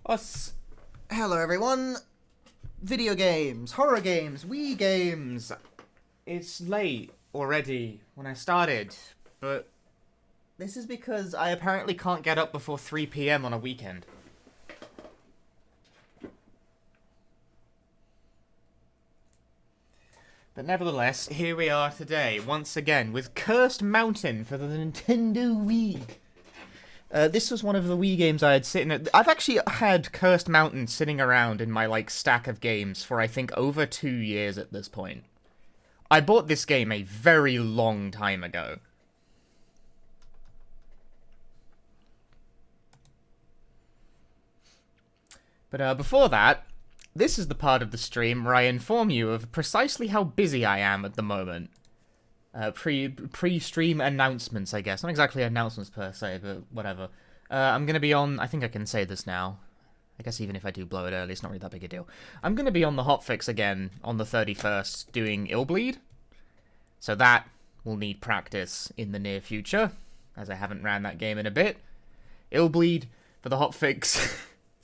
Us. Hello, everyone. Video games, horror games, Wii games. It's late already when I started, but this is because I apparently can't get up before 3 p.m. on a weekend. But nevertheless, here we are today, once again, with Cursed Mountain for the Nintendo Wii. This was one of the Wii games I had sitting at. I've actually had Cursed Mountain sitting around in my, stack of games for, I think, over 2 years at this point. I bought this game a very long time ago. But, before that, this is the part of the stream where I inform you of precisely how busy I am at the moment. Pre-stream announcements, I guess. Not exactly announcements per se, but whatever. I'm gonna be on... I think I can say this now. I guess even if I do blow it early, it's not really that big a deal. I'm gonna be on the hotfix again on the 31st doing Illbleed. So that will need practice in the near future, as I haven't ran that game in a bit. Illbleed for the hotfix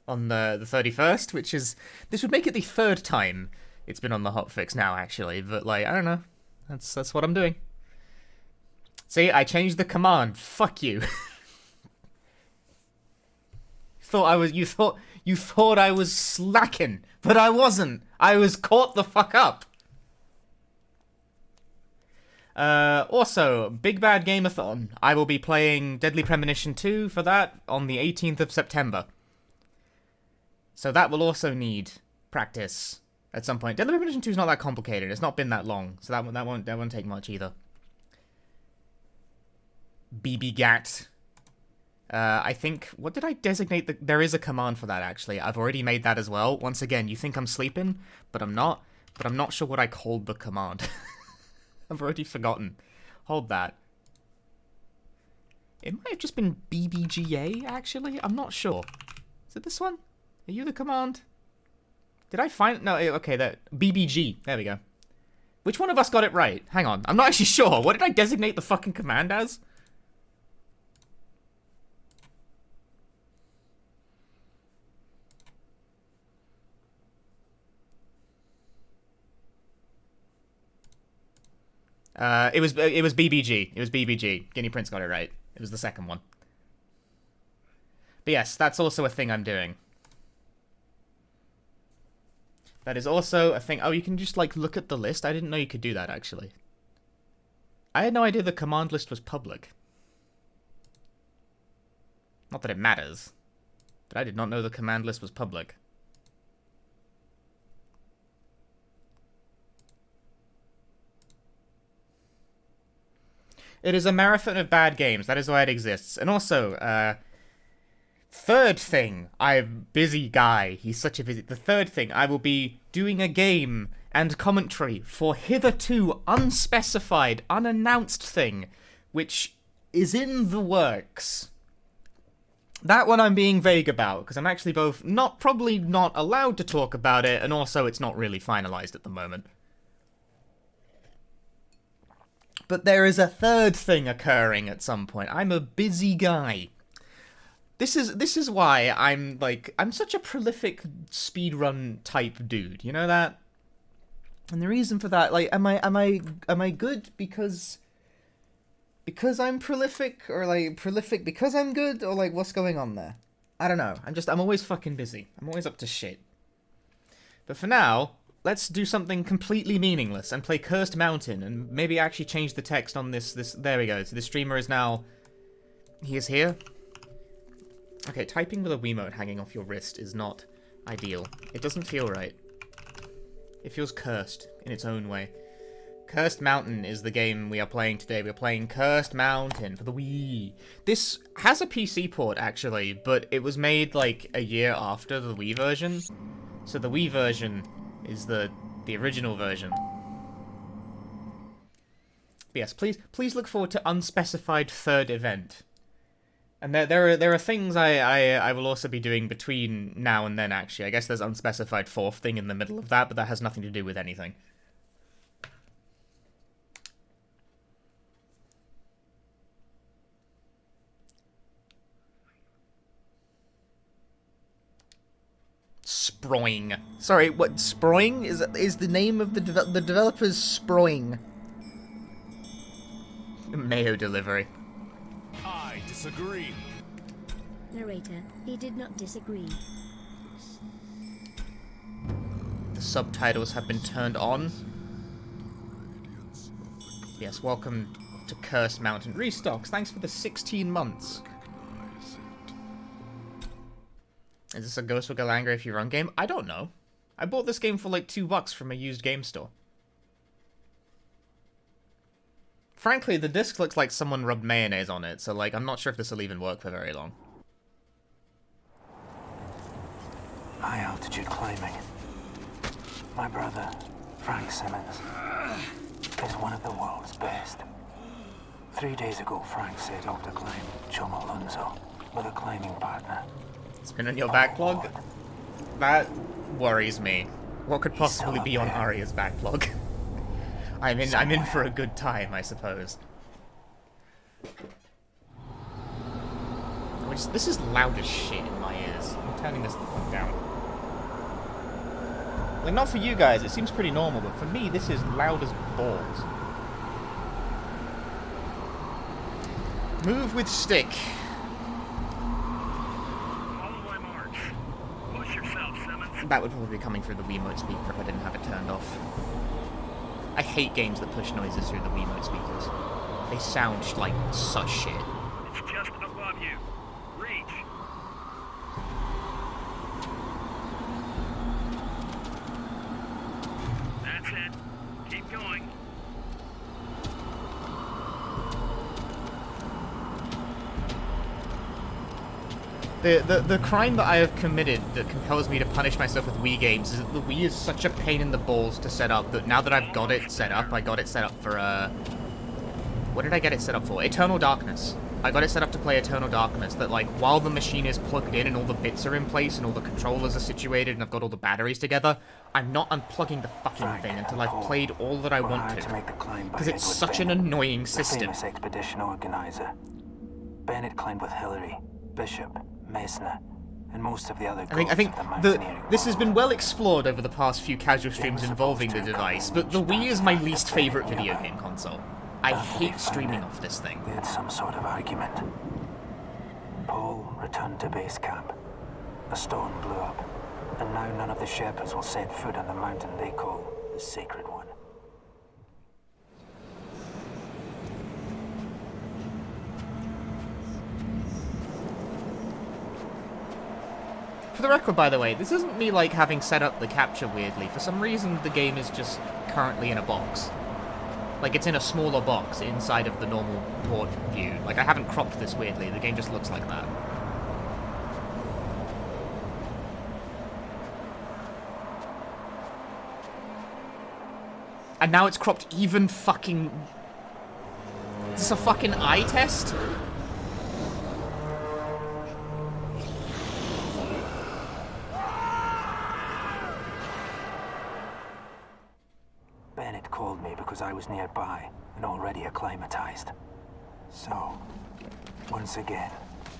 on the 31st, which is... This would make it the third time it's been on the hotfix now, actually. But, I don't know. That's what I'm doing. See, I changed the command. Fuck you. You thought I was slacking, but I wasn't. I was caught the fuck up. Also, Big Bad Gameathon. I will be playing Deadly Premonition 2 for that on the 18th of September. So that will also need practice at some point. Deadly Premonition 2 is not that complicated. It's not been that long, so that won't take much either. BB Gat. I think... What did I designate? There is a command for that, actually. I've already made that as well. Once again, you think I'm sleeping, but I'm not. But I'm not sure what I called the command. I've already forgotten. Hold that. It might have just been BBGA, actually. I'm not sure. Is it this one? Are you the command? Did I find... No, okay, that... BBG. There we go. Which one of us got it right? Hang on. I'm not actually sure. What did I designate the fucking command as? It was BBG. It was BBG. Guinea Prince got it right. It was the second one. But yes, that's also a thing I'm doing. That is also a thing. Oh, you can just, look at the list? I didn't know you could do that, actually. I had no idea the command list was public. Not that it matters. But I did not know the command list was public. It is a marathon of bad games. That is why it exists. And also, third thing, I'm busy guy. He's such a busy... The third thing, I will be doing a game and commentary for hitherto unspecified, unannounced thing, which is in the works. That one I'm being vague about, because I'm actually both probably not allowed to talk about it, and also it's not really finalized at the moment. But there is a third thing occurring at some point. I'm a busy guy. This is why I'm such a prolific speedrun type dude. You know that? And the reason for that, am I good because I'm prolific, or prolific because I'm good, or what's going on there? I don't know. I'm always fucking busy. I'm always up to shit. But for now, let's do something completely meaningless and play Cursed Mountain, and maybe actually change the text on this. There we go. So the streamer is now... He is here. Okay, typing with a Wiimote hanging off your wrist is not ideal. It doesn't feel right. It feels cursed in its own way. Cursed Mountain is the game we are playing today. We're playing Cursed Mountain for the Wii. This has a PC port, actually, but it was made, a year after the Wii version. So the Wii version is the original version. But yes, please look forward to unspecified third event. And there are things I will also be doing between now and then, actually. I guess there's unspecified fourth thing in the middle of that, but that has nothing to do with anything. Sproing. Sorry, what? Sproing is the name of the developer's Sproing. Mayo delivery. I disagree. Narrator, he did not disagree. The subtitles have been turned on. Yes, welcome to Cursed Mountain. Restocks, thanks for the 16 months. Is this a Ghost will get angry if you run game? I don't know. I bought this game for like $2 from a used game store. Frankly, the disc looks like someone rubbed mayonnaise on it, so like I'm not sure if this will even work for very long. High altitude climbing. My brother, Frank Simmons, is one of the world's best. 3 days ago, Frank set out to climb Chomolunzo with a climbing partner. It's been on your backlog? That worries me. What could possibly be on Arya's backlog? I'm in for a good time, I suppose. This is loud as shit in my ears. I'm turning this the fuck down. Like, not for you guys, it seems pretty normal, but for me, this is loud as balls. Move with stick. Follow my march. Push yourself, Simmons. That would probably be coming through the Wiimote speaker if I didn't have it turned off. I hate games that push noises through the Wiimote speakers. They sound like such shit. It's just above you. Reach. That's it. Keep going. The crime that I have committed that compels me to punish myself with Wii games is that the Wii is such a pain in the balls to set up that now that I've got it set up, I got it set up for, what did I get it set up for? Eternal Darkness. I got it set up to play Eternal Darkness, that, like, while the machine is plugged in and all the bits are in place and all the controllers are situated and I've got all the batteries together, I'm not unplugging the fucking thing until I've played all that I want to. Because it's such an annoying system. The famous expedition organizer. Bennett climbed with Hillary, Bishop, Messner, and most of the other I think this has been well explored over the past few casual streams involving the device, but the Wii is my least favorite video game console. I hate streaming off this thing. They had some sort of argument. Paul returned to base camp. A storm blew up, and now none of the Sherpas will set foot on the mountain they call the Sacred One. For the record, by the way, this isn't me, like, having set up the capture weirdly. For some reason, the game is just currently in a box. Like, it's in a smaller box inside of the normal port view. Like, I haven't cropped this weirdly. The game just looks like that. And now it's cropped even fucking... Is this a fucking eye test? Bennett called me because I was nearby and already acclimatized. So, once again,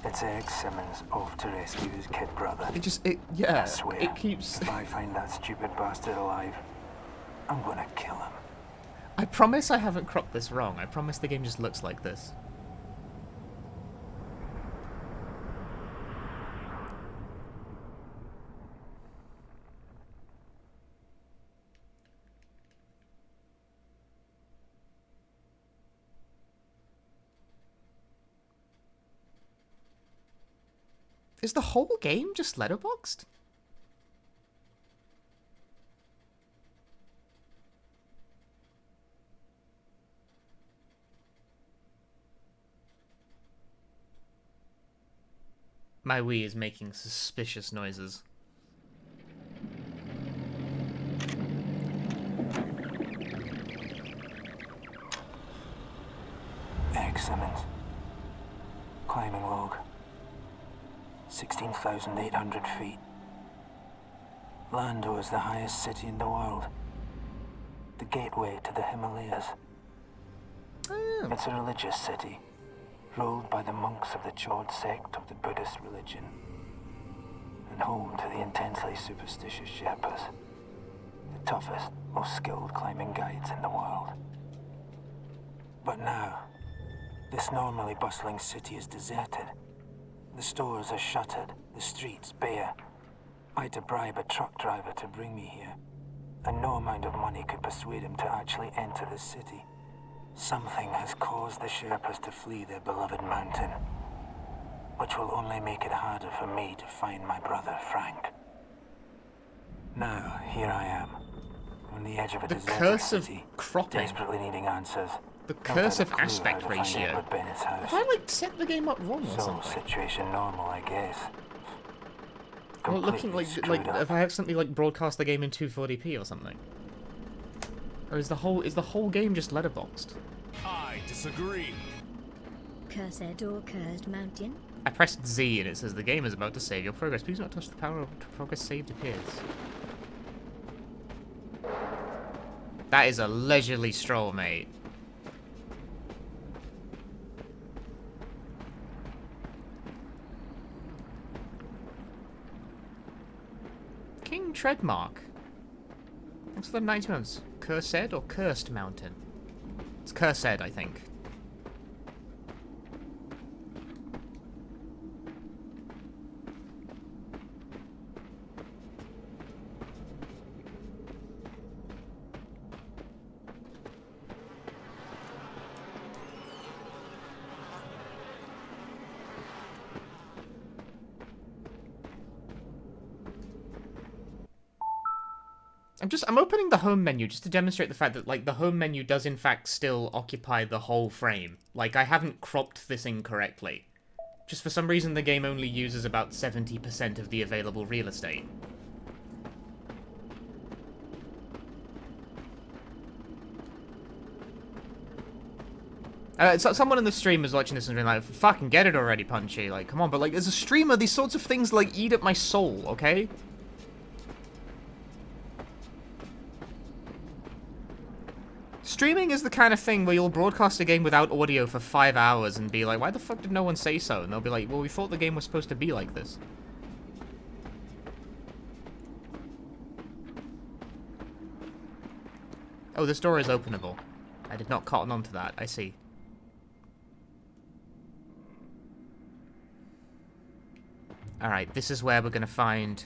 it's Eric Simmons off to rescue his kid brother. Yeah, I swear, it keeps... if I find that stupid bastard alive, I'm gonna kill him. I promise I haven't cropped this wrong. I promise the game just looks like this. Is the whole game just letterboxed? My Wii is making suspicious noises. Eric Simmons. Climbing log. 16,800 feet. Lando is the highest city in the world. The gateway to the Himalayas. Oh. It's a religious city, ruled by the monks of the Chod sect of the Buddhist religion. and home to the intensely superstitious Sherpas, the toughest, most skilled climbing guides in the world. But now, this normally bustling city is deserted. The stores are shuttered, the streets bare. I had to bribe a truck driver to bring me here, and no amount of money could persuade him to actually enter the city. Something has caused the Sherpas to flee their beloved mountain, which will only make it harder for me to find my brother, Frank. Now, here I am, on the edge of a deserted curse of city, cropping. desperately needing answers. The Not curse had a of clue how aspect to find ratio. Edward Bennett's house. Have I, like, set the game up wrong or So, something? situation normal, I guess. Well, looking Completely like screwed up. if I accidentally like broadcast the game in 240p or something. Or is the whole game just letterboxed? I disagree. Cursed or cursed mountain? I pressed Z and it says the game is about to save your progress. Please do not touch the power of progress saved appears. That is a leisurely stroll, mate. King Treadmark. Thanks for the 90 months. Cursed or Cursed Mountain? It's Cursed, I think. I'm opening the home menu just to demonstrate the fact that, like, the home menu does in fact still occupy the whole frame. Like, I haven't cropped this incorrectly. Just for some reason the game only uses about 70% of the available real estate. So someone in the stream was watching this and being like, fucking get it already, Punchy. Like, come on, but, like, as a streamer, these sorts of things, like, eat at my soul, okay? Streaming is the kind of thing where you'll broadcast a game without audio for 5 hours and be like, why the fuck did no one say so? And they'll be like, well, we thought the game was supposed to be like this. Oh, this door is openable. I did not cotton onto that. I see. Alright, this is where we're gonna find...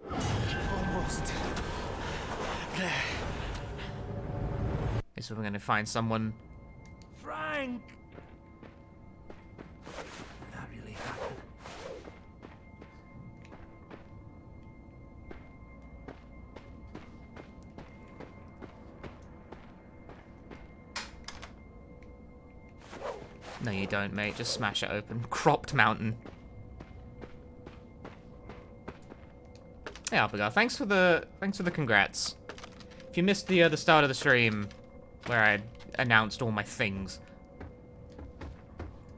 Almost. This is where we're gonna find someone... Frank! That really happened. No, you don't, mate. Just smash it open. Cropped mountain. Hey, Alpagar. Thanks for the congrats. If you missed the start of the stream where I announced all my things,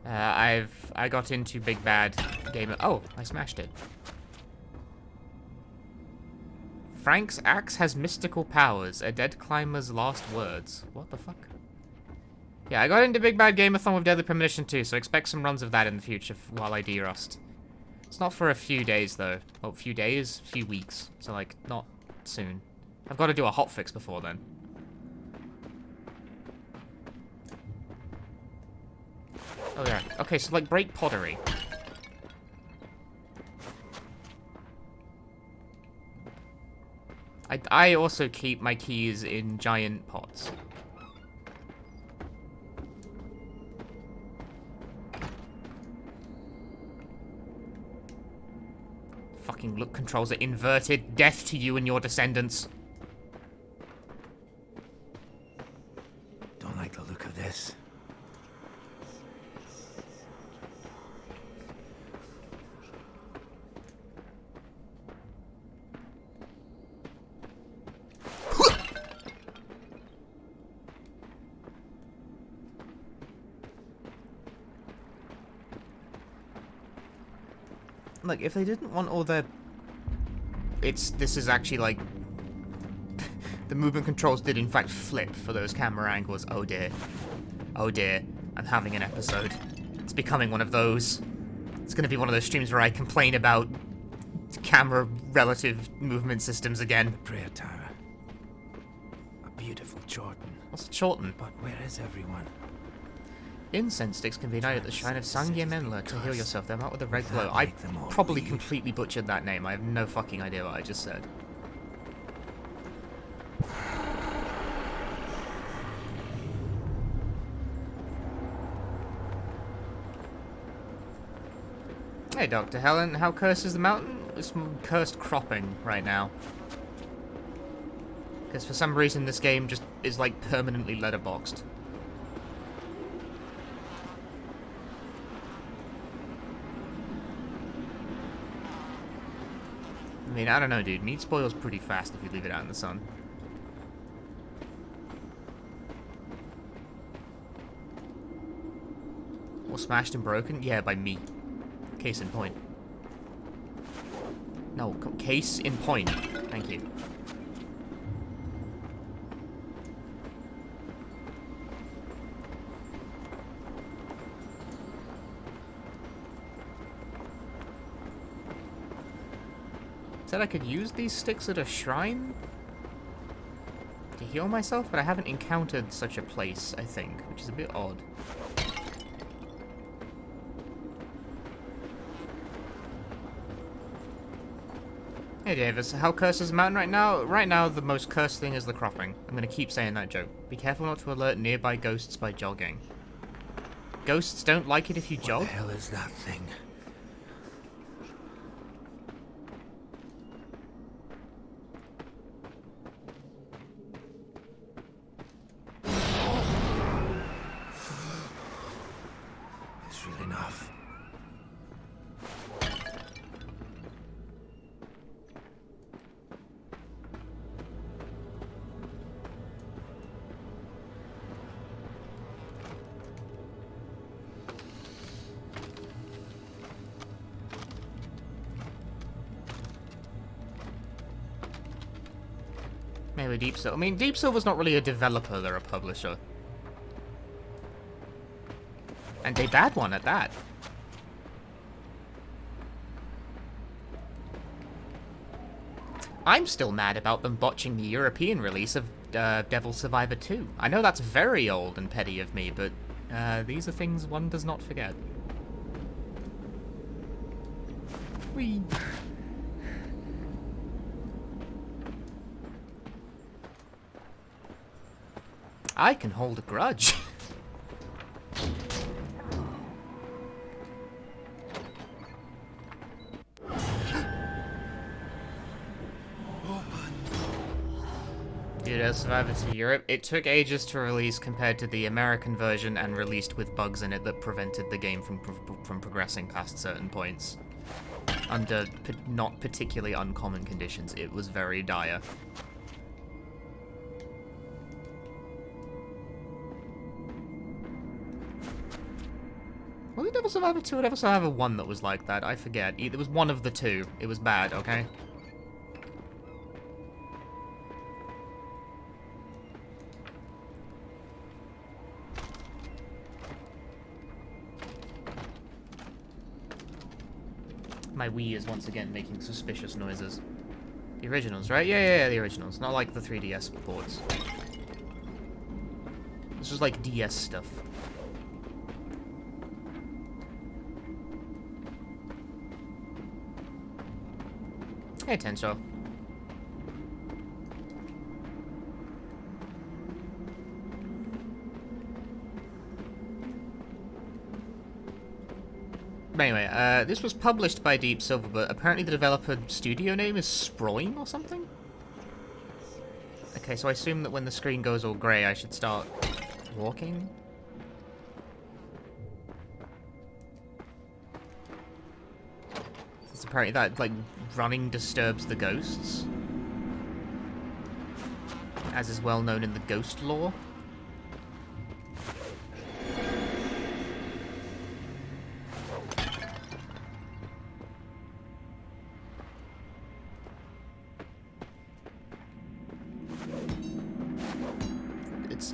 I got into Big Bad Game. Oh, I smashed it. Frank's axe has mystical powers. A dead climber's last words. What the fuck? Yeah, I got into Big Bad Gameathon with Deadly Premonition too, so expect some runs of that in the future while I derust. It's not for a few days, though. Well, few days? Few weeks. So, like, not soon. I've got to do a hotfix before then. Oh, yeah. Okay, so, like, break pottery. I also keep my keys in giant pots. Fucking look controls are inverted. Death to you and your descendants. Don't like the look of this. Like, if they didn't want all their... This is actually, like... the movement controls did, in fact, flip for those camera angles. Oh, dear. Oh, dear. I'm having an episode. It's becoming one of those. It's gonna be one of those streams where I complain about camera relative movement systems again. Prayer Tower. A beautiful Jordan. What's Chorten? But where is everyone? Incense sticks can be ignited at the shrine of Sangye Menla to heal yourself. They're marked with a red glow. That I make them all probably bleed? completely butchered that name. I have no fucking idea what I just said. Hey, Dr. Helen, how cursed is the mountain? It's cursed cropping right now. Because for some reason this game just is like permanently letterboxed. I mean, I don't know, dude. Meat spoils pretty fast if you leave it out in the sun. Or smashed and broken? Yeah, by me. Case in point. No, case in point. Thank you. Said I could use these sticks at a shrine to heal myself, but I haven't encountered such a place, I think, which is a bit odd. Hey Davis, how cursed is the mountain right now? Right now, the most cursed thing is the cropping. I'm gonna keep saying that joke. Be careful not to alert nearby ghosts by jogging. Ghosts don't like it if you What jog? the hell is that thing? It's really enough. Maybe Deep Silver. I mean, Deep Silver's not really a developer, they're a publisher. And a bad one at that. I'm still mad about them botching the European release of Devil Survivor 2. I know that's very old and petty of me, but these are things one does not forget. Whee! I can hold a grudge. Dude, Survivor to Europe. It took ages to release compared to the American version and released with bugs in it that prevented the game from progressing past certain points. Under not particularly uncommon conditions, it was very dire. Was it Devil Survivor 2 or Devil Survivor 1 that was like that? I forget. It was one of the two. It was bad, okay? My Wii is once again making suspicious noises. The originals, right? Yeah, the originals. Not like the 3DS ports. This was like DS stuff. Hey, Tensho. But anyway, this was published by Deep Silver, but apparently the developer studio name is Sproim or something? Okay, so I assume that when the screen goes all grey, I should start walking? It's apparently that, like, running disturbs the ghosts. As is well known in the ghost lore.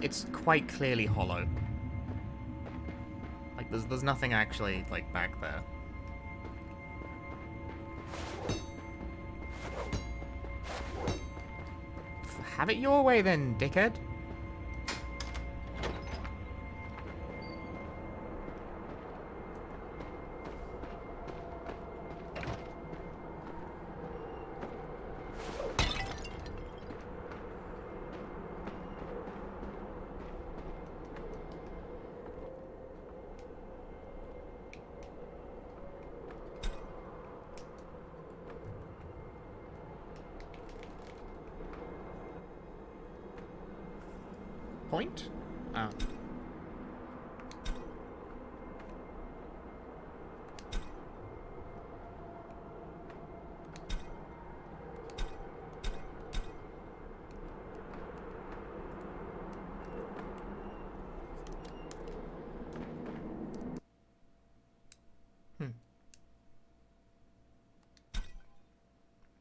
It's quite clearly hollow. Like, there's nothing actually, like, back there. Have it your way then, dickhead. Point? Oh.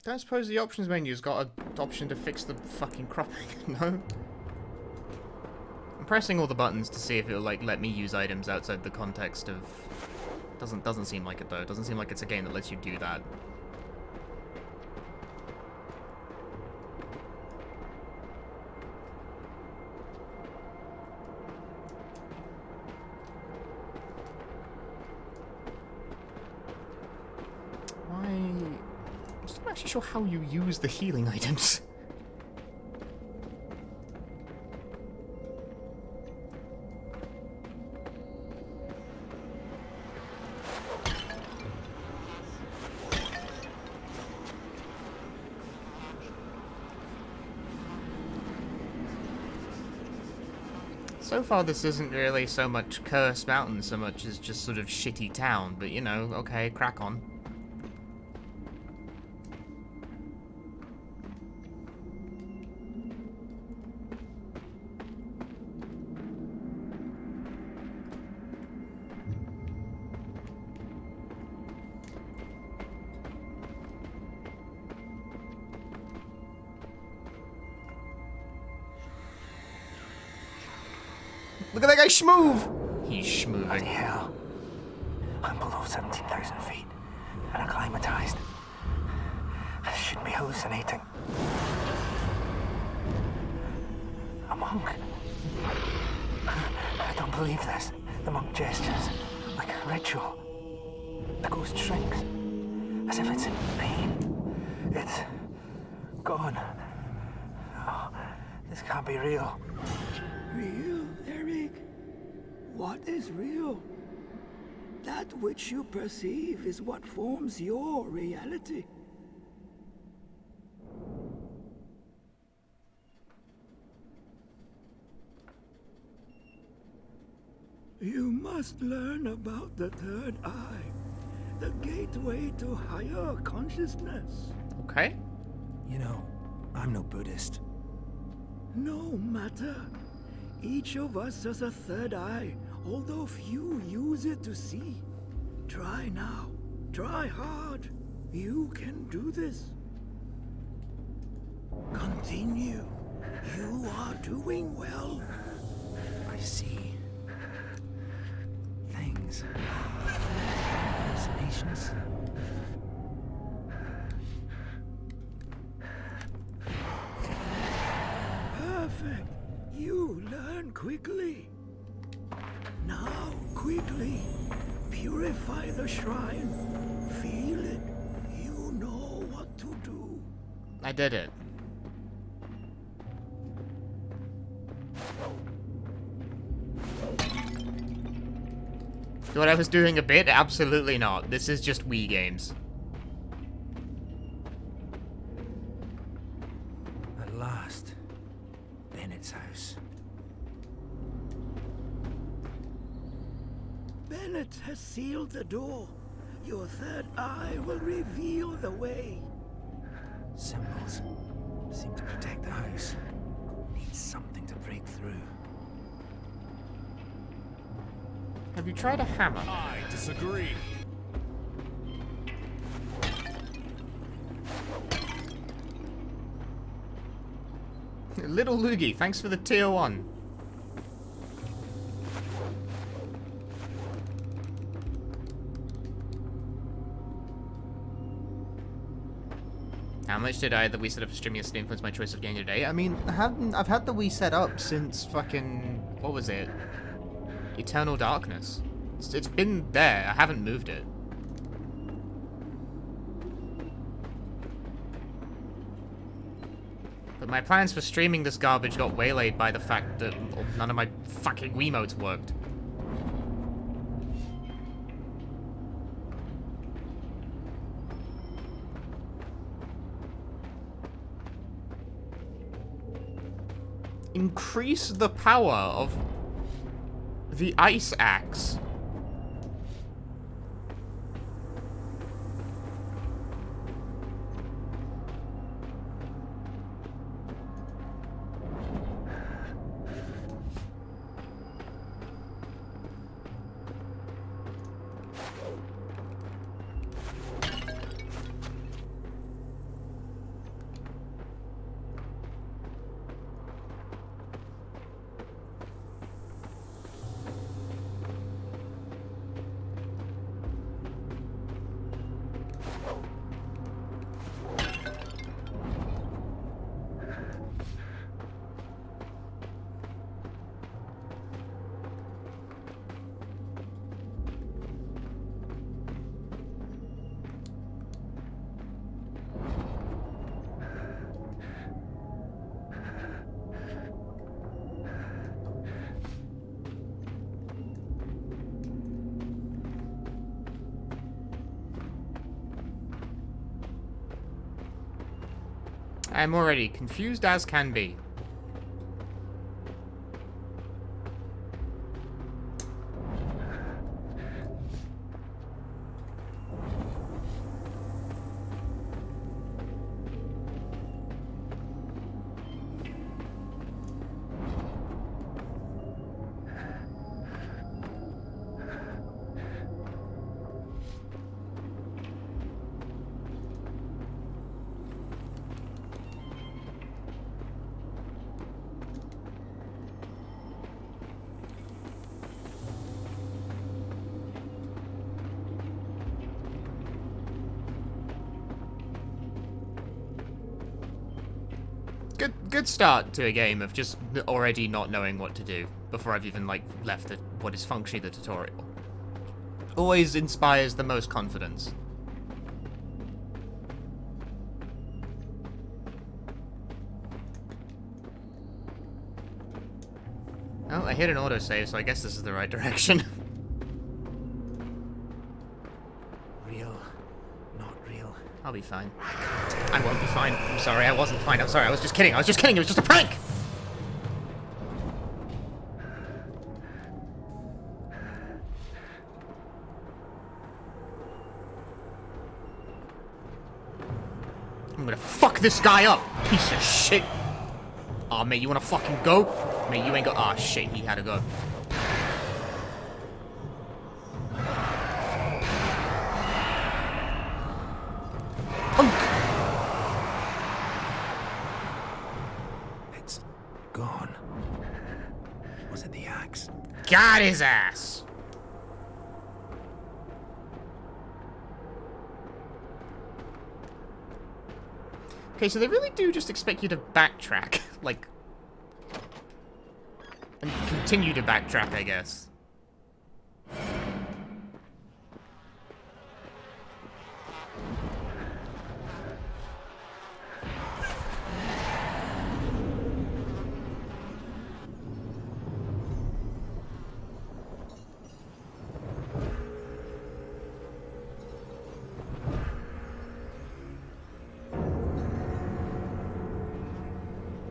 Don't suppose the options menu's got an option to fix the fucking cropping, no? I'm pressing all the buttons to see if it'll like let me use items outside the context of... Doesn't seem like it though. Doesn't seem like it's a game that lets you do that. Why? I'm still not actually sure how you use the healing items. So far, this isn't really so much Cursed Mountain so much as just sort of shitty town, but you know, okay, crack on. Look at that guy schmoove! He's schmooving. Bloody hell. I'm below 17,000 feet and acclimatized. I shouldn't be hallucinating. A monk. I don't believe this. The monk gestures like a ritual. The ghost shrinks as if it's in pain. It's gone. Oh, this can't be real. Real, Eric? What is real? That which you perceive is what forms your reality. You must learn about the third eye, the gateway to higher consciousness. Okay. You know, I'm no Buddhist. No matter. Each of us has a third eye, although few use it to see. Try now. Try hard. You can do this. Continue. You are doing well. I see things. Hallucinations. Perfect. You learn quickly. Now, quickly, purify the shrine. Feel it. You know what to do. I did it. Thought I was doing a bit? Absolutely not. This is just Wii games. At last, Bennett's house. Bennett has sealed the door. Your third eye will reveal the way. Symbols seem to protect the house. Needs something to break through. Have you tried a hammer? I disagree. Little Loogie, thanks for the tier 1. How much did the Wii setup for streaming yesterday influence my choice of game today? I mean, I've had the Wii set up since fucking, what was it? Eternal Darkness. It's been there. I haven't moved it. But my plans for streaming this garbage got waylaid by the fact that none of my fucking Wiimotes worked. Increase the power of the ice axe. I'm already confused as can be. Good start to a game of just already not knowing what to do before I've even, like, left what is functionally the tutorial. Always inspires the most confidence. Oh, I hit an autosave, so I guess this is the right direction. Real, not real. I'll be fine. I won't be fine. I'm sorry, I wasn't fine. I'm sorry, I was just kidding. I was just kidding. It was just a prank! I'm gonna fuck this guy up, piece of shit. Aw, mate, you wanna fucking go? Mate, you ain't go. Aw, shit, he had to go. It's gone. Was it the axe? Got his ass. Okay, so they really do just expect you to backtrack, like, and continue to backtrack, I guess.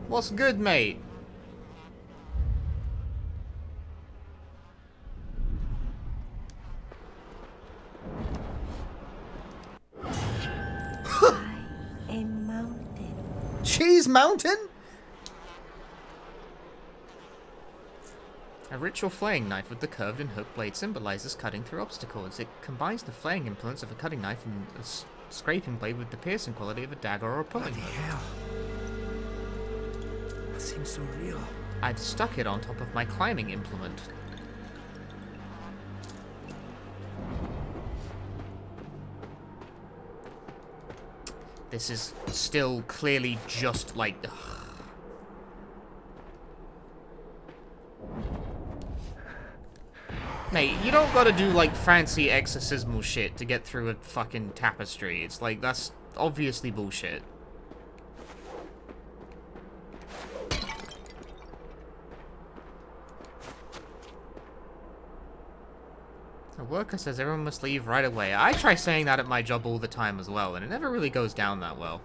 What's good, mate? A mountain. Cheese Mountain? A ritual flaying knife with the curved and hooked blade symbolizes cutting through obstacles. It combines the flaying influence of a cutting knife and a scraping blade with the piercing quality of a dagger or a pulling Bloody hook. hell. That seems so real. I've stuck it on top of my climbing implement. This is still clearly just like... Ugh. Mate, you don't gotta do, like, fancy exorcismal shit to get through a fucking tapestry. It's like, that's obviously bullshit. A worker says everyone must leave right away. I try saying that at my job all the time as well, and it never really goes down that well.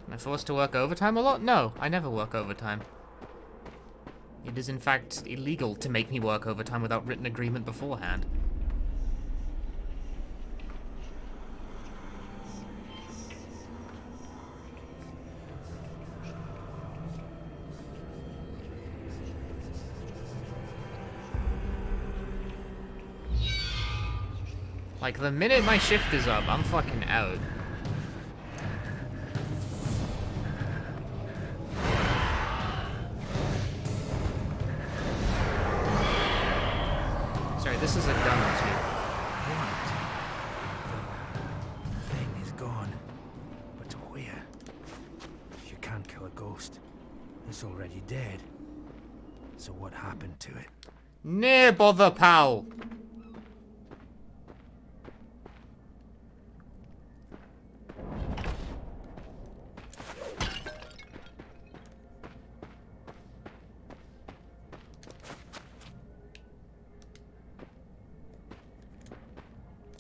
Am I forced to work overtime a lot? No, I never work overtime. It is in fact illegal to make me work overtime without written agreement beforehand. Like, the minute my shift is up, I'm fucking out. This is a gun too. What? The thing is gone. But where? You can't kill a ghost. It's already dead. So what happened to it? Near bother, pal.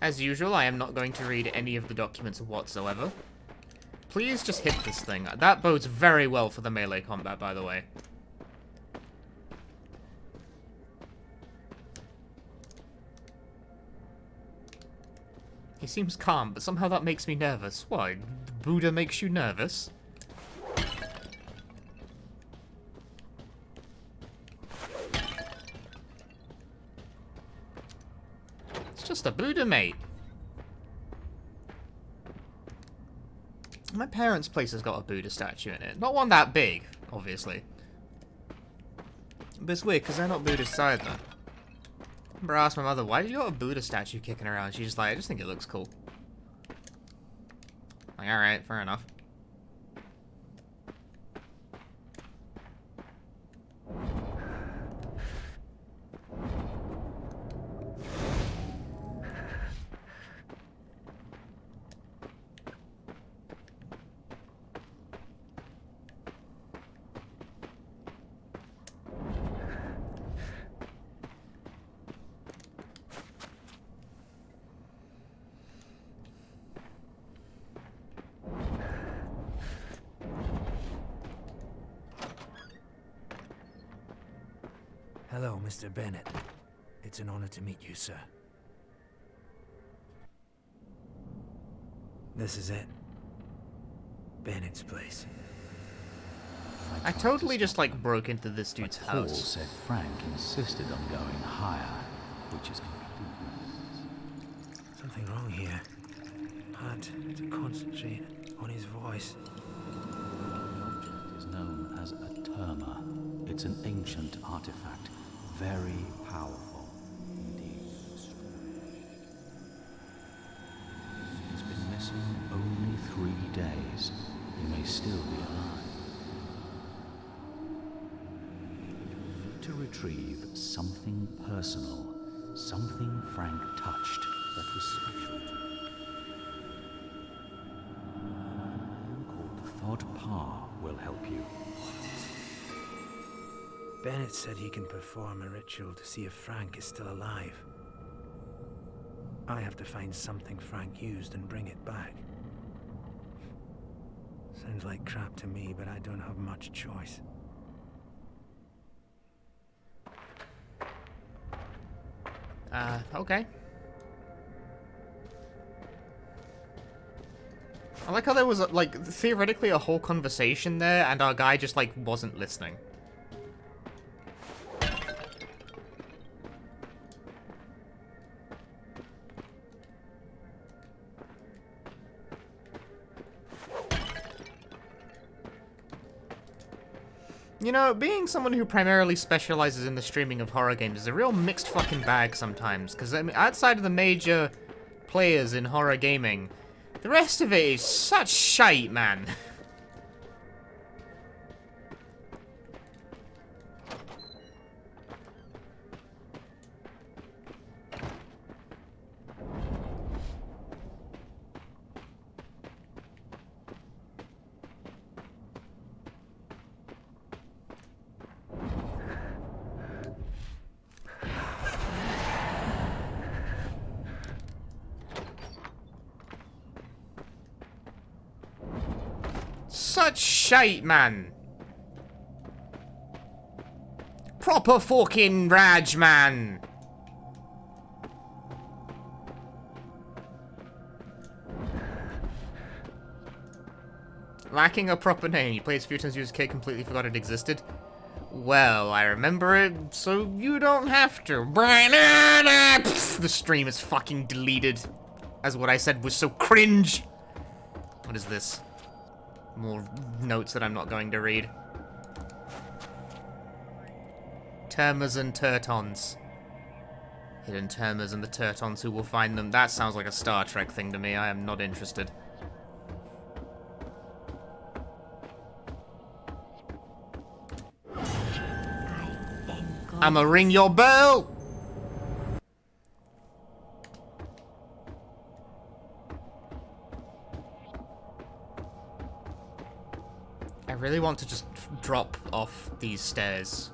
As usual, I am not going to read any of the documents whatsoever. Please just hit this thing. That bodes very well for the melee combat, by the way. He seems calm, but somehow that makes me nervous. Why? Buddha makes you nervous? Just a Buddha, mate. My parents' place has got a Buddha statue in it. Not one that big, obviously. But it's weird, because they're not Buddhists either. I remember I asked my mother, why do you got a Buddha statue kicking around? She's just like, I just think it looks cool. Like, alright, fair enough. Hello, Mr. Bennett. It's an honor to meet you, sir. This is it. Bennett's place. I totally just, like, broke into this dude's Paul house. said Frank insisted on going higher, which is Something wrong here. Hard to concentrate on his voice. The object is known as a terma. It's an ancient artifact, very powerful indeed. He's been missing only 3 days. He may still be alive. To retrieve something personal, something Frank touched that was special to him. A man called Thod Parr will help you. Bennett said he can perform a ritual to see if Frank is still alive. I have to find something Frank used and bring it back. Sounds like crap to me, but I don't have much choice. Okay. I like how there was, like, theoretically a whole conversation there, and our guy just, like, wasn't listening. You know, being someone who primarily specializes in the streaming of horror games is a real mixed fucking bag sometimes, because, I mean, outside of the major players in horror gaming, the rest of it is such shite, man. Such shite, man. Proper fucking Raj, man. Lacking a proper name. You played it a few times, you as a kid, completely forgot it existed. Well, I remember it, so you don't have to. The stream is fucking deleted. As what I said was so cringe. What is this? More notes that I'm not going to read. Termers and Turtons. Hidden Termers and the Turtons, who will find them? That sounds like a Star Trek thing to me. I am not interested. I'ma ring your bell! I really want to just drop off these stairs.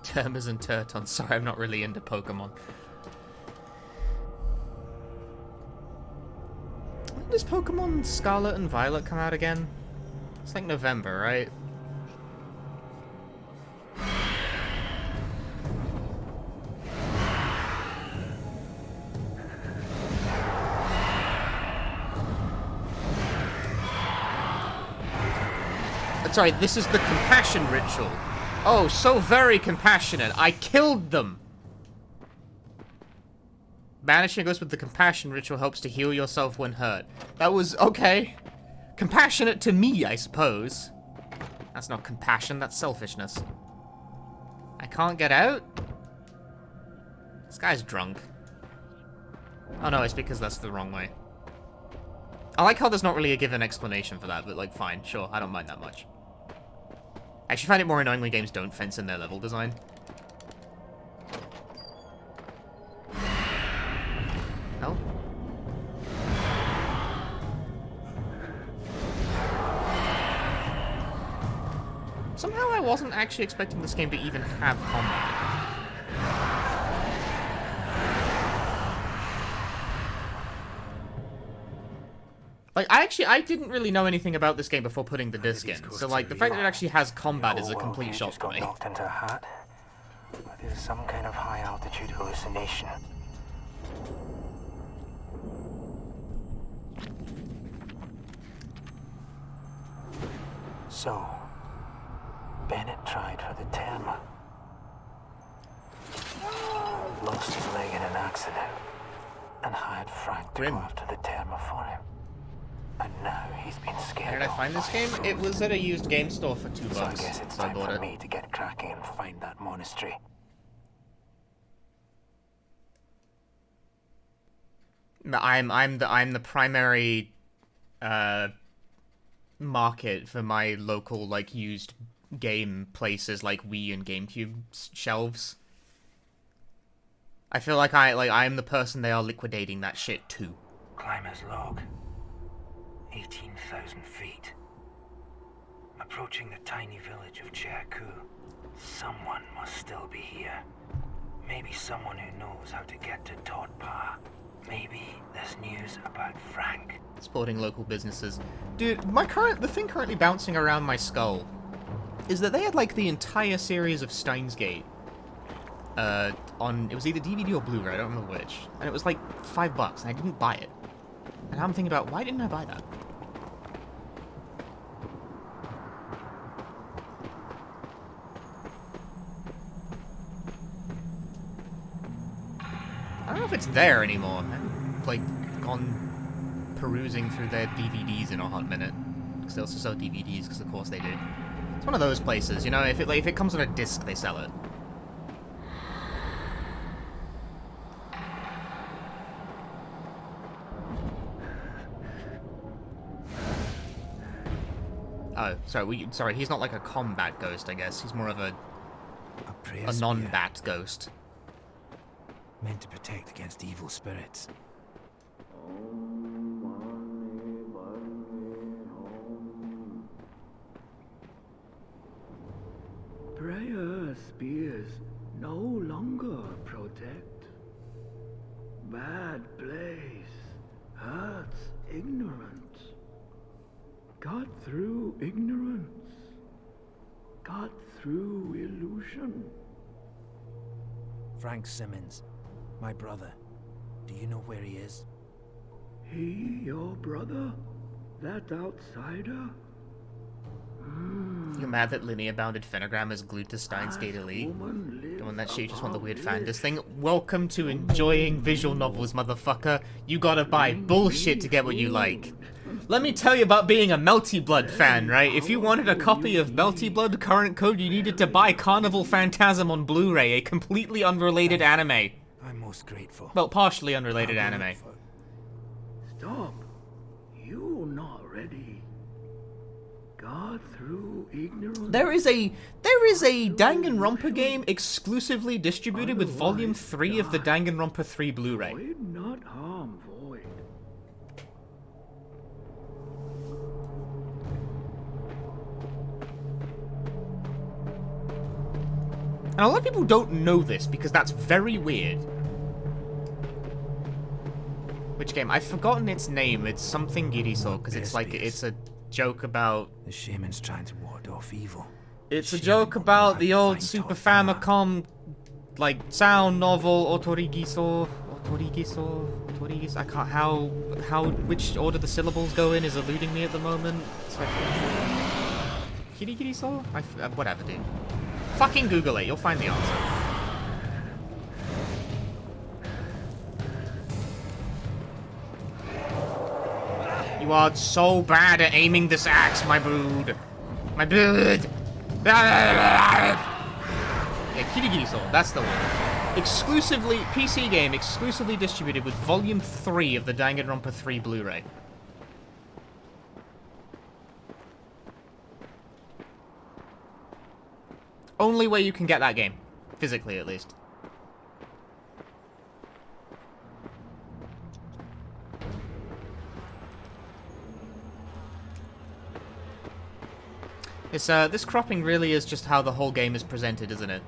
Termers and Turtons. Sorry, I'm not really into Pokemon. When does Pokemon Scarlet and Violet come out again? It's like November, right? Sorry, this is the compassion ritual. Oh, so very compassionate. I killed them. Banishing a ghost with the compassion ritual helps to heal yourself when hurt. That was okay. Compassionate to me, I suppose. That's not compassion, that's selfishness. I can't get out? This guy's drunk. Oh no, it's because that's the wrong way. I like how there's not really a given explanation for that, but like, fine, sure, I don't mind that much. I actually find it more annoying when games don't fence in their level design. No? Somehow I wasn't actually expecting this game to even have combat. Like, I didn't really know anything about this game before putting the disc in, so like, the fact that it actually has combat is a complete shock to me. Knocked into a hat. This is some kind of high-altitude hallucination. So, Bennett tried for the Terma. Lost his leg in an accident, and hired Frank to go after the Terma for him. And now he's been scared. Where did I find this game? It was at a used game store for $2. So I guess it's time for me to get cracking and find that monastery. I'm the primary market for my local like used game places like Wii and GameCube shelves. I feel like I'm the person they are liquidating that shit to. Climber's log. 18,000 feet. Approaching the tiny village of Cherku. Someone must still be here. Maybe someone who knows how to get to Todpa. Maybe there's news about Frank. Supporting local businesses. Dude, the thing currently bouncing around my skull is that they had like the entire series of Steins Gate on, it was either DVD or Blu-ray, I don't remember which, and it was like $5 and I didn't buy it. And I'm thinking about, why didn't I buy that? I don't know if it's there anymore. I've like gone perusing through their DVDs in a hot minute. Because they also sell DVDs, because of course they do. It's one of those places, you know, if it comes on a disc, they sell it. Oh, sorry, he's not like a combat ghost, I guess. He's more of a non-bat ghost. Meant to protect against evil spirits. Prayer spears no longer protect. Bad place hurts ignorance. Got through ignorance. Got through illusion. Frank Simmons, my brother. Do you know where he is? He, your brother? That outsider? You're mad that linear bounded Phenagram is glued to Steins Gate Elite? The one that she just won the weird Fandus thing? Welcome to enjoying visual novels, motherfucker. You gotta buy bullshit to get what you like. Let me tell you about being a Melty Blood fan, right? If you wanted a copy of Melty Blood current code, you needed to buy Carnival Phantasm on Blu-ray, a completely unrelated anime. I'm most grateful. Well, partially unrelated anime. Stop. You're not ready. God through ignorance. There is a Danganronpa game exclusively distributed with Volume 3 of the Danganronpa 3 Blu-ray. Void not harm void. And a lot of people don't know this because that's very weird. Which game? I've forgotten its name. It's something Giriso, because it's like, it's a joke about... The shaman's trying to ward off evil. It's a joke about the old Super Famicom, like, sound novel, Otorigiso. I can't, which order the syllables go in is eluding me at the moment. So Kirigiriso? Whatever, dude. Fucking Google it, you'll find the answer. You are so bad at aiming this axe, my brood. My brood. Yeah, Kirigiriso, that's the one. Exclusively, PC game, exclusively distributed with Volume 3 of the Danganronpa 3 Blu-ray. Only way you can get that game. Physically, at least. It's, this cropping really is just how the whole game is presented, isn't it?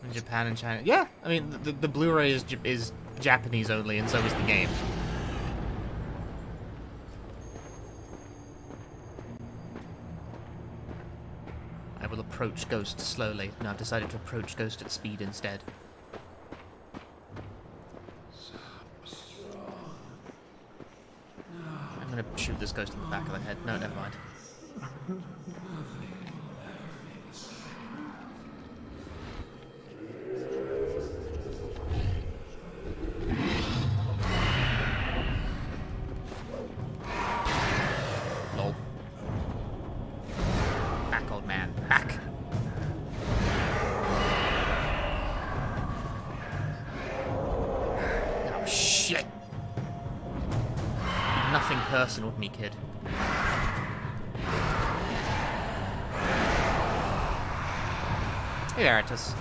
In Japan and China. Yeah, I mean, the Blu-ray is Japanese only, and so is the game. I will approach Ghost slowly. No, I've decided to approach Ghost at speed instead. I'm gonna shoot this Ghost in the back of the head. No, never mind. Lol. Back, old man. Back! Oh, shit! Nothing personal with me, kid. Hey, Veritas.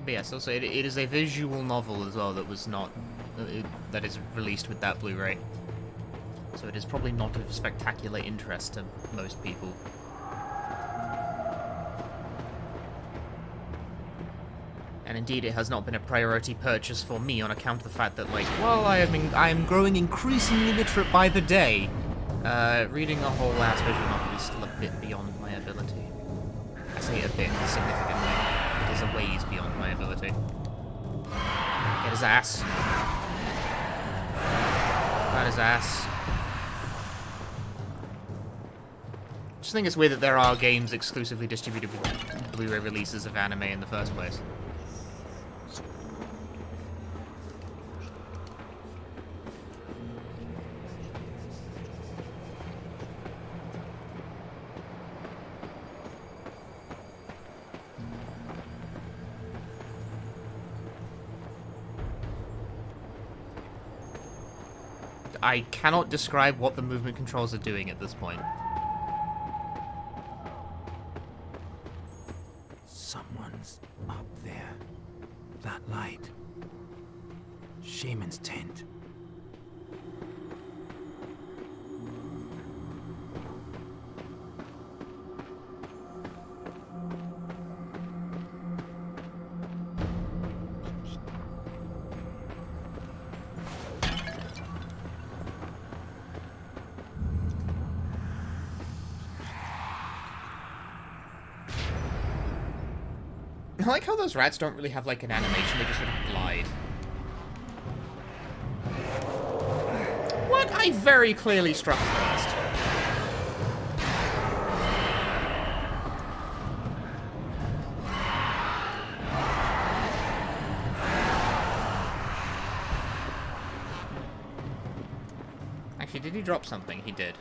But yes, also it is a visual novel as well that was not that is released with that Blu-ray. So it is probably not of spectacular interest to most people. And indeed, it has not been a priority purchase for me on account of the fact that, like, well, I am growing increasingly literate by the day. Reading a whole ass visual novel is still a bit beyond my ability. I say a bit significantly. It is a ways beyond my ability. Get his ass. Got his ass. Just think it's weird that there are games exclusively distributed with Blu-ray releases of anime in the first place. I cannot describe what the movement controls are doing at this point. Someone's up there. That light. Shaman's tent. I like how those rats don't really have, like, an animation, they just sort of glide. What? I very clearly struck first. Actually, did he drop something? He did.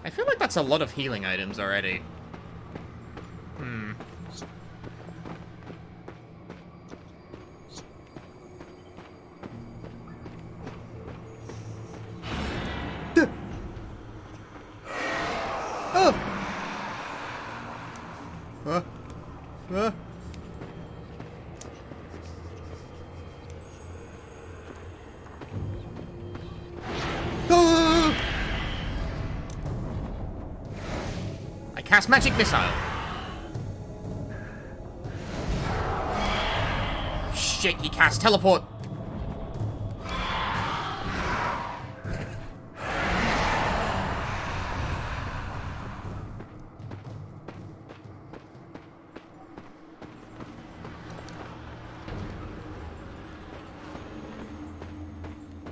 I feel like that's a lot of healing items already. Cast magic missile. Shit, he cast teleport.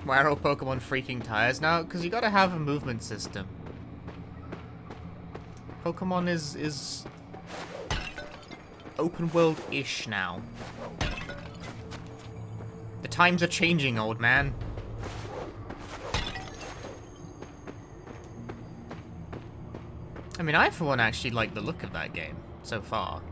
Why are all Pokemon freaking tires now? Because you gotta have a movement system. Pokemon is open world-ish now. The times are changing, old man. I mean, I for one actually like the look of that game so far.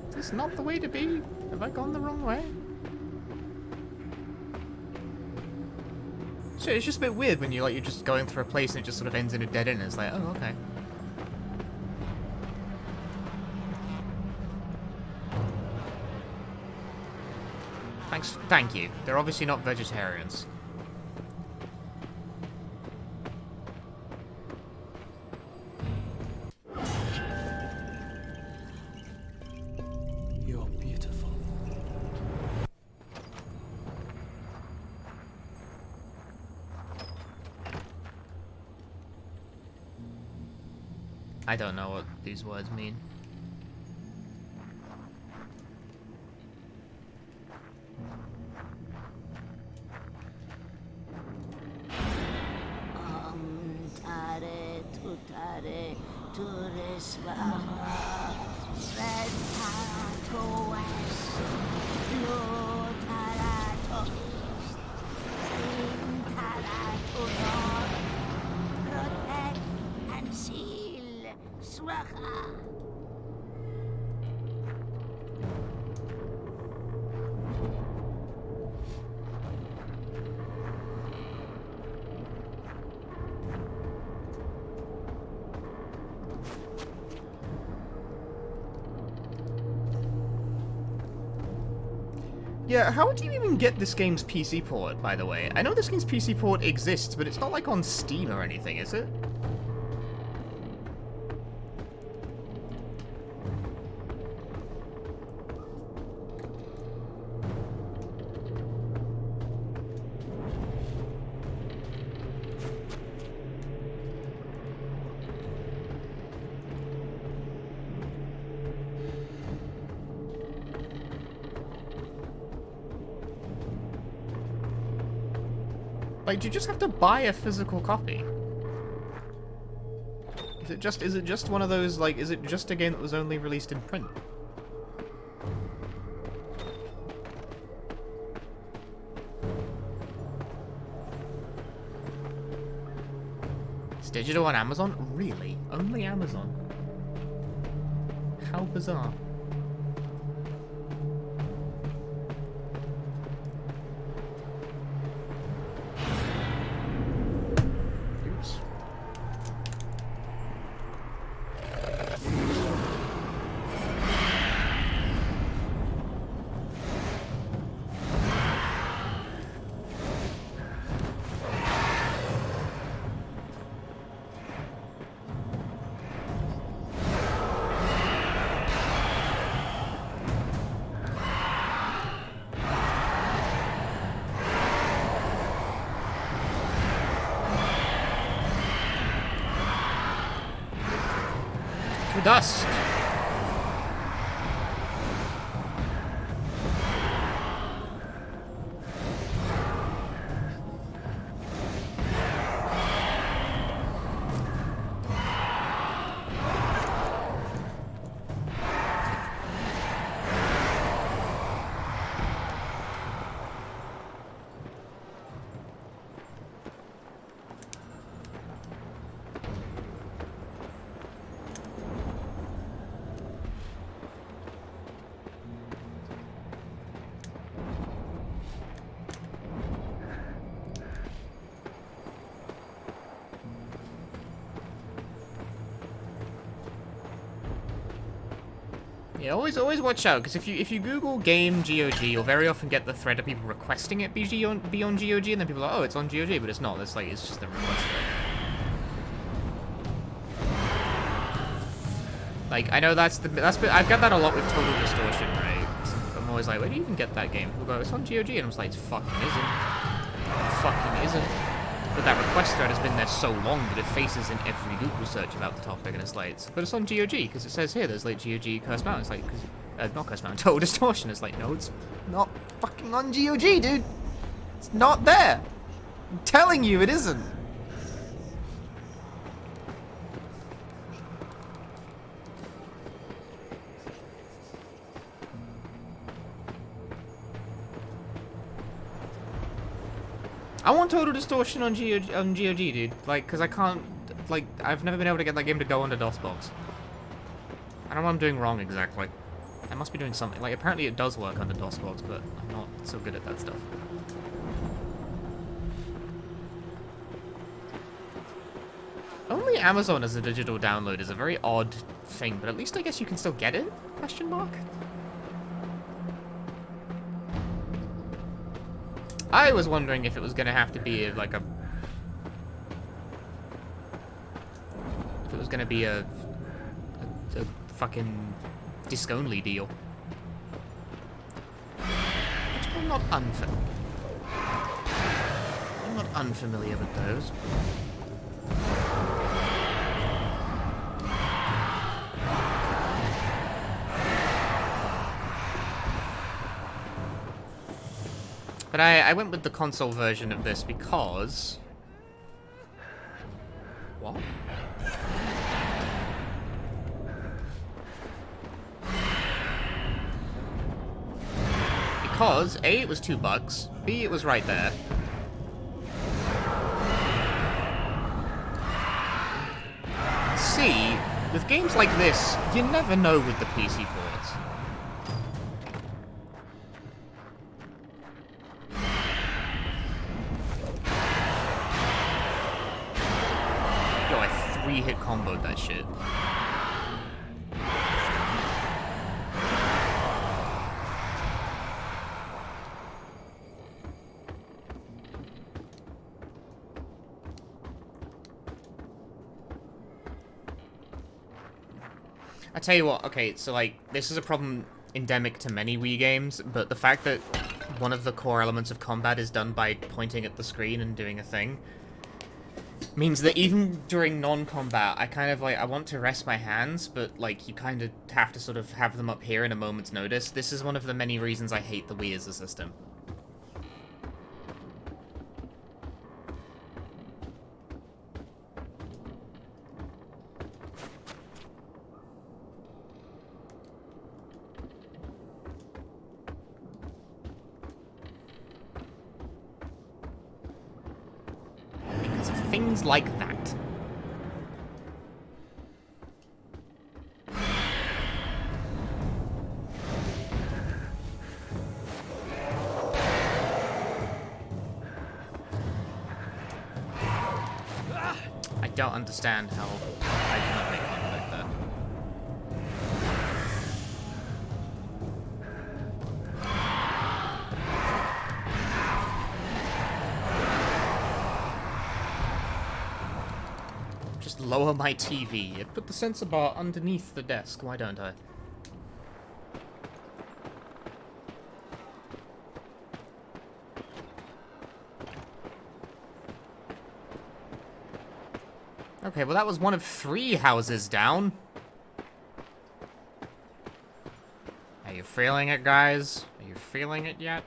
Is this not the way to be? Have I gone the wrong way? So it's just a bit weird when you're just going through a place and it just sort of ends in a dead end. It's like, oh, okay. Thank you. They're obviously not vegetarians. You're beautiful. I don't know what these words mean. Protect and seal Swacha. Yeah, how do you even get this game's PC port, by the way? I know this game's PC port exists, but it's not like on Steam or anything, is it? Like, do you just have to buy a physical copy? Is it just one of those, like, is it just a game that was only released in print? It's digital on Amazon? Really? Only Amazon? How bizarre. Dust. Yeah, always watch out, because if you Google game GOG, you'll very often get the thread of people requesting it be on GOG, and then people are like, oh, it's on GOG, but it's not. It's like, it's just a request thread. Like, I know that's I've got that a lot with Total Distortion, right? I'm always like, where do you even get that game? People go, it's on GOG, and I'm just like, it fucking isn't. It fucking isn't. But that request thread has been there so long that it faces in every Google search about the topic, and it's like, but it's on GOG, because it says here, there's like GOG Cursed Mountain. It's like, not Cursed Mountain, Total Distortion. It's like, no, it's not fucking on GOG, dude. It's not there. I'm telling you, it isn't. I want Total Distortion on GOG, dude. Like, because I can't, like, I've never been able to get that game to go onto DOSBox. I don't know what I'm doing wrong exactly. I must be doing something. Like, apparently it does work under DOSBox, but I'm not so good at that stuff. Only Amazon as a digital download is a very odd thing, but at least I guess you can still get it? Question mark? I was wondering if it was gonna have to be like a... If it was gonna be a fucking disc-only deal. Which I'm not unfamiliar with those. But I went with the console version of this because... What? Because, A, it was $2, B, it was right there. C, with games like this, you never know with the PC ports. Yo, I 3-hit comboed that shit. I tell you what, okay, so like, this is a problem endemic to many Wii games, but the fact that one of the core elements of combat is done by pointing at the screen and doing a thing means that even during non-combat, I kind of like, I want to rest my hands, but like, you kind of have to sort of have them up here in a moment's notice. This is one of the many reasons I hate the Wii as a system. Things like that. I don't understand how I cannot make contact there. Just lower my TV. Put the sensor bar underneath the desk. Why don't I? Okay, well that was one of 3 houses down. Are you feeling it, guys? Are you feeling it yet?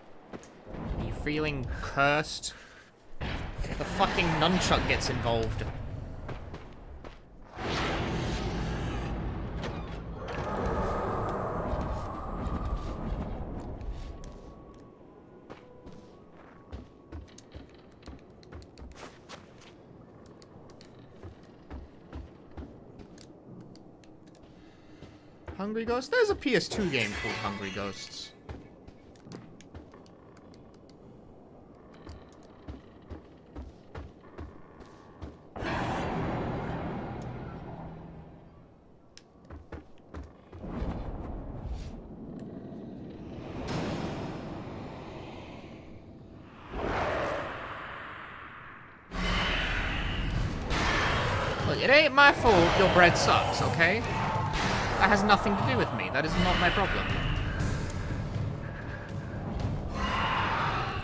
Are you feeling cursed? The fucking nunchuck gets involved. Hungry Ghosts? There's a PS2 game called Hungry Ghosts. Look, it ain't my fault your bread sucks, okay? That has nothing to do with me. That is not my problem. Do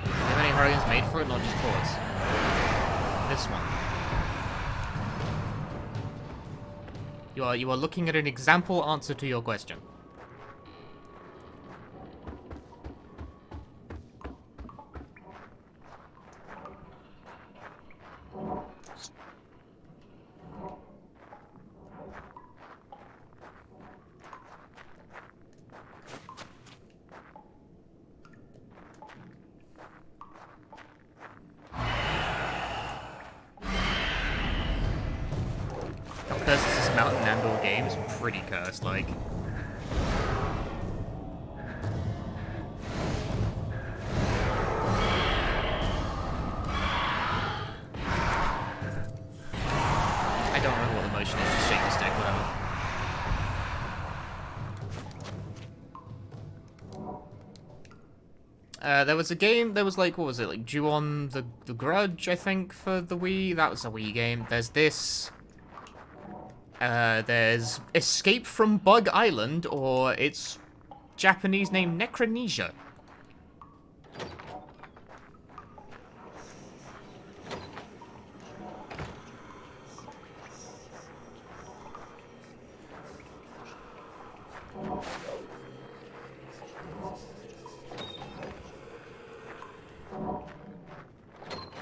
you have any Horizons made for it, not just ports? This one. You are looking at an example answer to your question. How cursed is this Mountain Andor game? It's pretty cursed, like. I don't remember what the motion is, just shake the stick, whatever. There was a game, there was like, what was it, like Ju-On the Grudge, I think, for the Wii? That was a Wii game. There's this. There's Escape from Bug Island, or its Japanese name, Necronesia.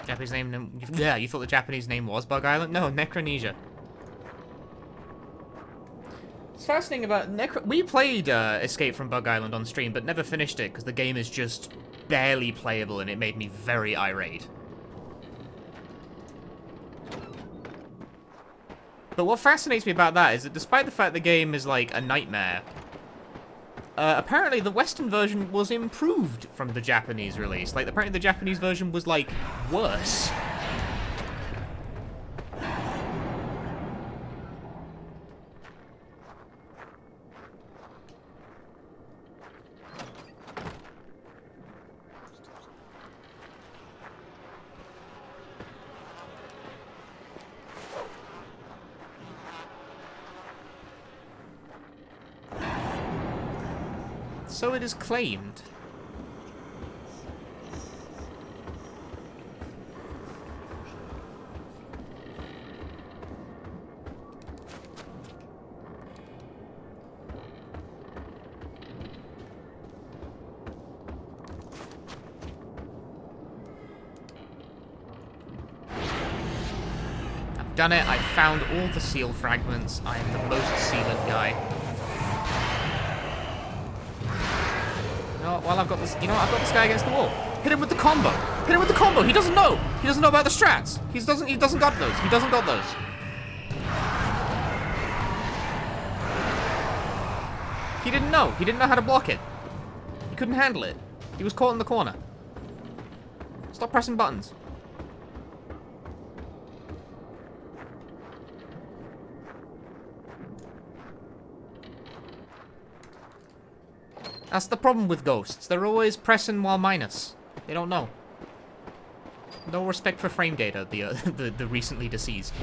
Japanese name? Yeah, you thought the Japanese name was Bug Island? No, Necronesia. What's fascinating about we played Escape from Bug Island on stream, but never finished it because the game is just barely playable and it made me very irate. But what fascinates me about that is that despite the fact the game is like a nightmare, apparently the Western version was improved from the Japanese release. Like, apparently the Japanese version was, like, worse. So it is claimed. I've done it. I've found all the seal fragments. I am the most sealant guy. Well, I've got this. You know what? I've got this guy against the wall. Hit him with the combo. Hit him with the combo. He doesn't know. He doesn't know about the strats. He doesn't got those. He doesn't got those. He didn't know. He didn't know how to block it. He couldn't handle it. He was caught in the corner. Stop pressing buttons. That's the problem with ghosts. They're always pressing while minus. They don't know. No respect for frame data, the recently deceased.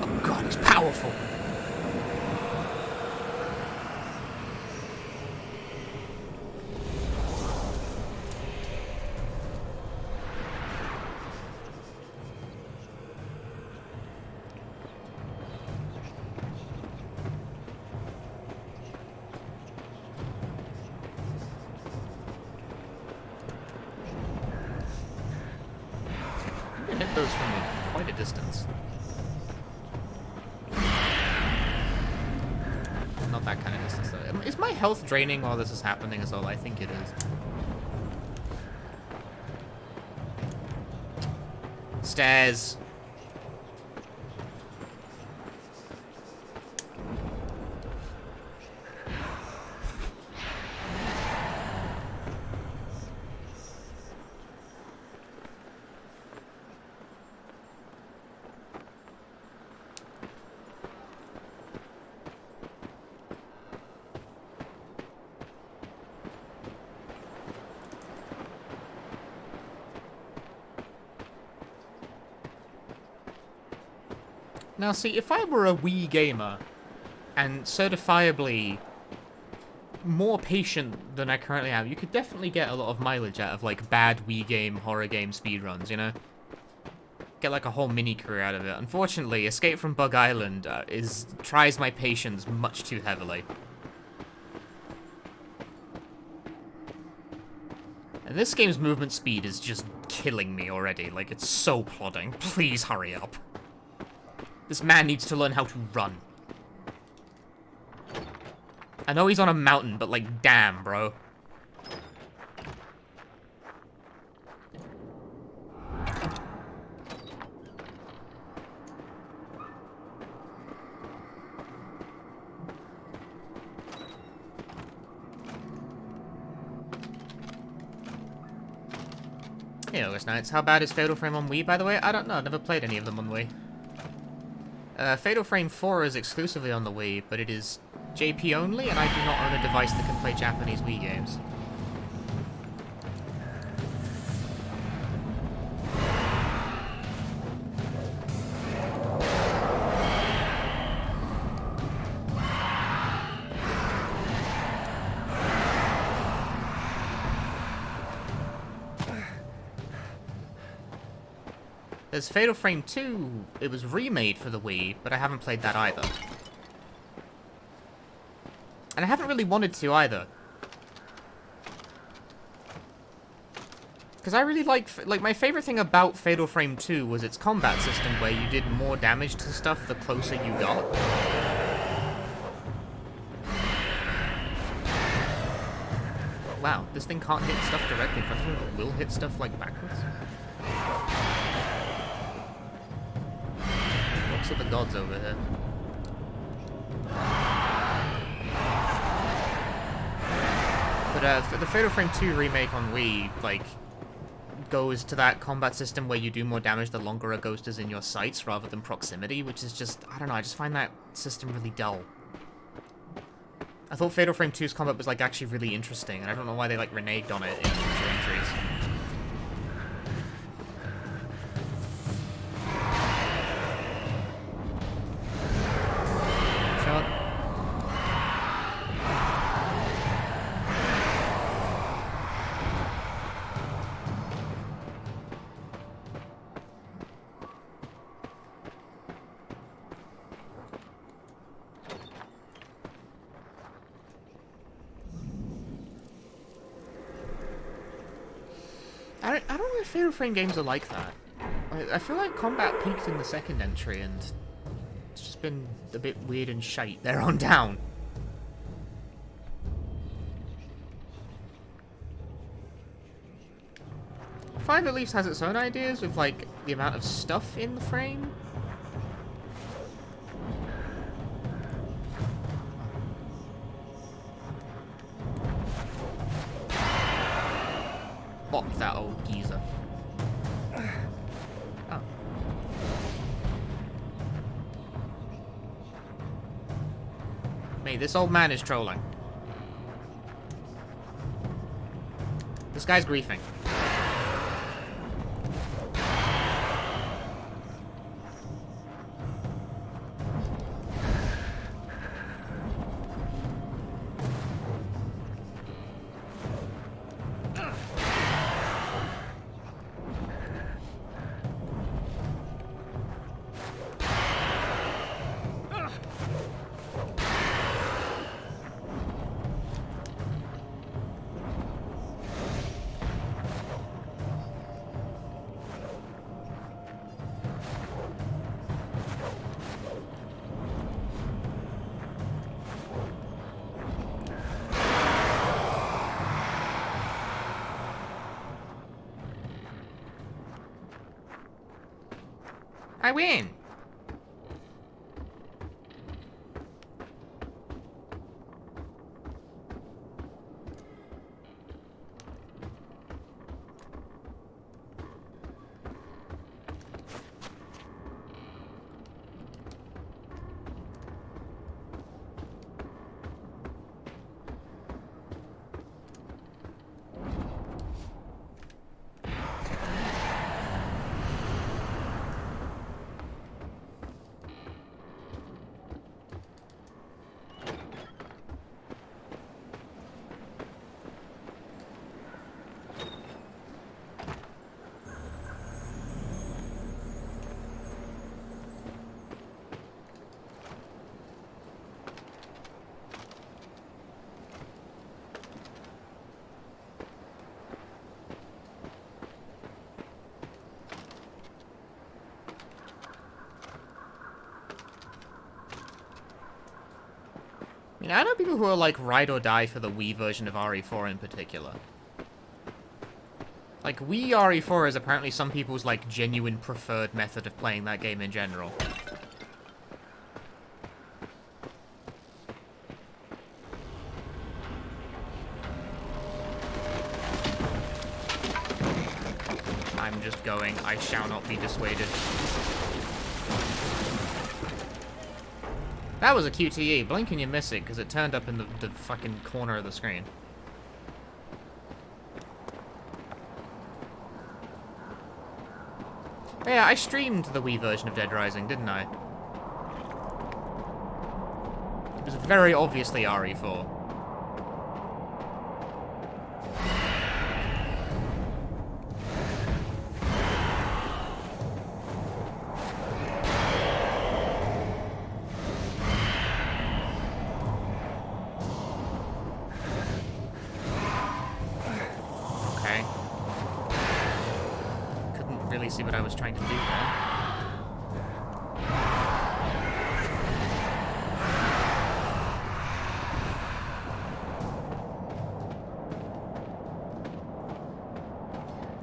Oh god, he's powerful. Hit those from quite a distance. Not that kind of distance, though. Is my health draining while this is happening as well? I think it is. Stairs. Now, see, if I were a Wii gamer, and certifiably more patient than I currently am, you could definitely get a lot of mileage out of, like, bad Wii game, horror game speedruns, you know? Get, like, a whole mini-career out of it. Unfortunately, Escape from Bug Island tries my patience much too heavily. And this game's movement speed is just killing me already. Like, it's so plodding. Please hurry up. This man needs to learn how to run. I know he's on a mountain, but like, damn, bro. Hey, August Knights. How bad is Fatal Frame on Wii, by the way? I don't know. I've never played any of them on Wii. Fatal Frame 4 is exclusively on the Wii, but it is JP only, and I do not own a device that can play Japanese Wii games. There's Fatal Frame 2, it was remade for the Wii, but I haven't played that either. And I haven't really wanted to either. Because I really like my favorite thing about Fatal Frame 2 was its combat system, where you did more damage to stuff the closer you got. Wow, this thing can't hit stuff directly in front of me, but will hit stuff like backwards. Looks at the gods over here. But for the Fatal Frame 2 remake on Wii, like, goes to that combat system where you do more damage the longer a ghost is in your sights rather than proximity, which is just, I don't know, I just find that system really dull. I thought Fatal Frame 2's combat was, like, actually really interesting, and I don't know why they, like, reneged on it in future entries. Shot. I don't know if Fatal Frame games are like that. I feel like combat peaked in the second entry, and it's just been a bit weird and shite there on down. 5 at least has its own ideas with, like, the amount of stuff in the frame. Bop that old geezer. Oh. Mate, this old man is trolling. This guy's griefing. I win! You know, I know people who are like ride or die for the Wii version of RE4 in particular. Like, Wii RE4 is apparently some people's like genuine preferred method of playing that game in general. I'm just going, I shall not be dissuaded. That was a QTE. Blink and you miss it, because it turned up in the fucking corner of the screen. But yeah, I streamed the Wii version of Dead Rising, didn't I? It was very obviously RE4. really see what I was trying to do there.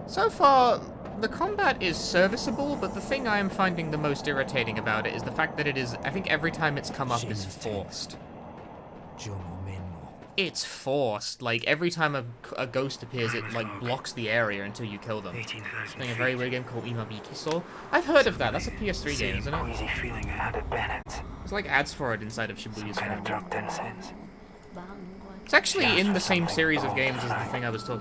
So far, the combat is serviceable, but the thing I am finding the most irritating about it is the fact that it is, I think every time it's come up is forced. It's forced. Like, every time a ghost appears, it, like, blocks the area until you kill them. Playing a very weird game called Imabiki Soul. I've heard of that. That's a PS3 game, isn't it? Queasy feeling I had at Bennett's. There's, like, ads for it inside of Shibuya's Kind of phone. drugged in since. It's actually in the same series of games as the thing I was talking